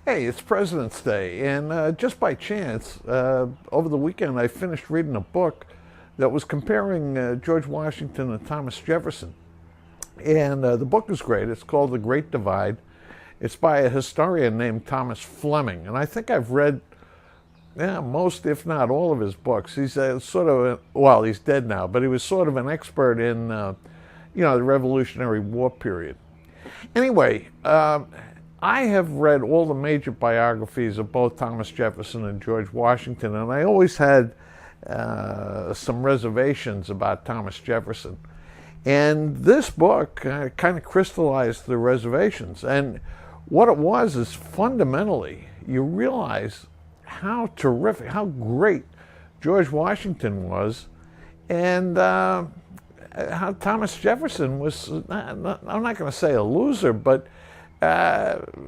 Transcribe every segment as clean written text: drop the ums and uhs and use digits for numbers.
Hey, it's President's Day, and just by chance, over the weekend I finished reading a book that was comparing George Washington and Thomas Jefferson. And the book is great. It's called The Great Divide. It's by a historian named Thomas Fleming, and I think I've read most, if not all, of his books. He's he's dead now, but he was sort of an expert in, the Revolutionary War period. Anyway, I have read all the major biographies of both Thomas Jefferson and George Washington, and I always had some reservations about Thomas Jefferson. And this book kind of crystallized the reservations. And what it was is fundamentally, you realize how terrific, how great George Washington was, and how Thomas Jefferson was, I'm not going to say a loser, but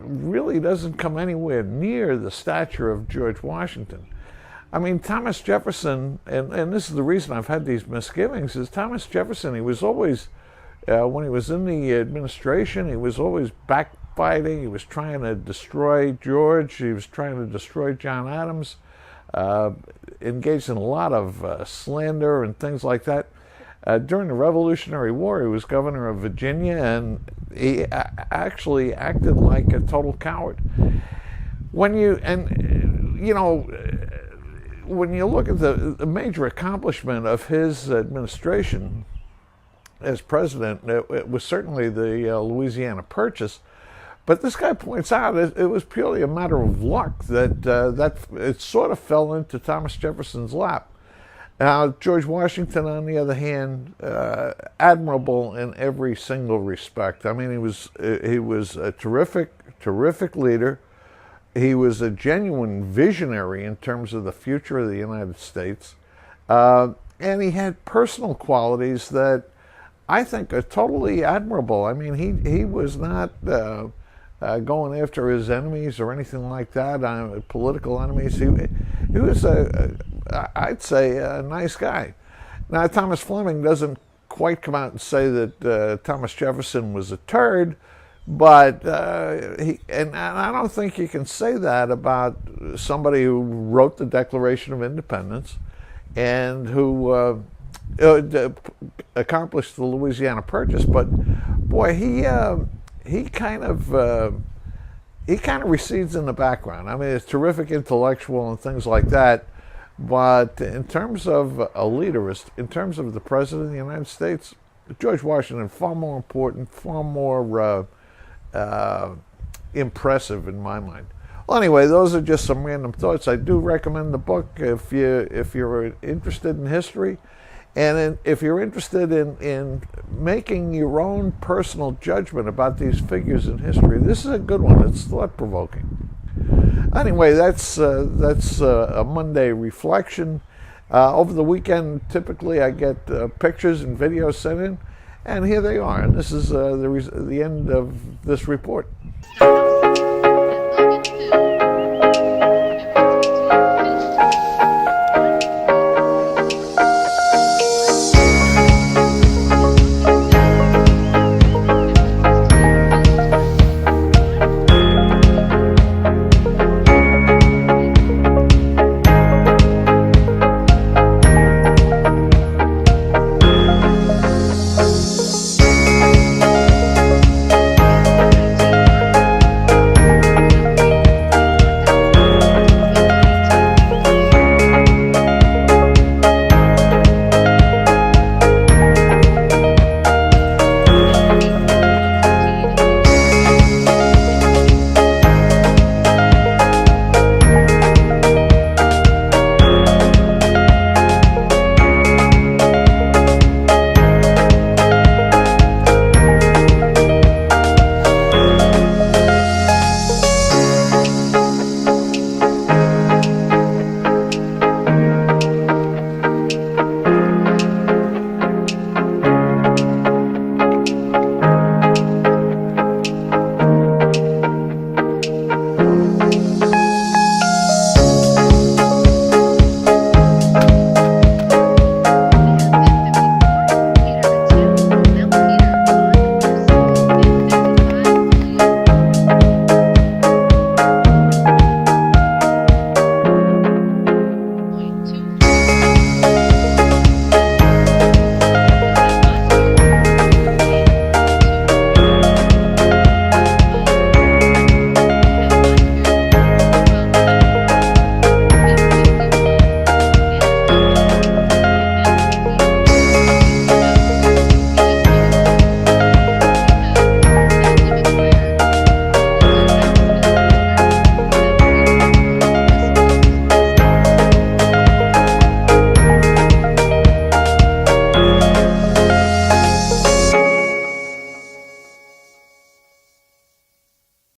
really doesn't come anywhere near the stature of George Washington. I mean, Thomas Jefferson, and this is the reason I've had these misgivings, is Thomas Jefferson, he was always, when he was in the administration, he was always backbiting. He was trying to destroy George. He was trying to destroy John Adams, engaged in a lot of slander and things like that. During the Revolutionary War, he was governor of Virginia, and he actually acted like a total coward. When you look at the major accomplishment of his administration as president, it was certainly the Louisiana Purchase. But this guy points out it was purely a matter of luck that it sort of fell into Thomas Jefferson's lap. Now, George Washington, on the other hand, admirable in every single respect. I mean, he was a terrific leader. He was a genuine visionary in terms of the future of the United States. And he had personal qualities that I think are totally admirable. I mean, he was not going after his enemies or anything like that, political enemies. He was, I'd say, a nice guy. Now, Thomas Fleming doesn't quite come out and say that Thomas Jefferson was a turd, but and I don't think you can say that about somebody who wrote the Declaration of Independence and who accomplished the Louisiana Purchase. But boy, he kind of recedes in the background. I mean, he's terrific intellectual and things like that. But in terms of a leaderist, in terms of the President of the United States, George Washington, far more important, far more impressive in my mind. Well, anyway, those are just some random thoughts. I do recommend the book if you're interested in history, and if you're interested in making your own personal judgment about these figures in history. This is a good one. It's thought-provoking. Anyway, that's a Monday reflection. Over the weekend, typically I get pictures and videos sent in, and here they are. And this is the end of this report.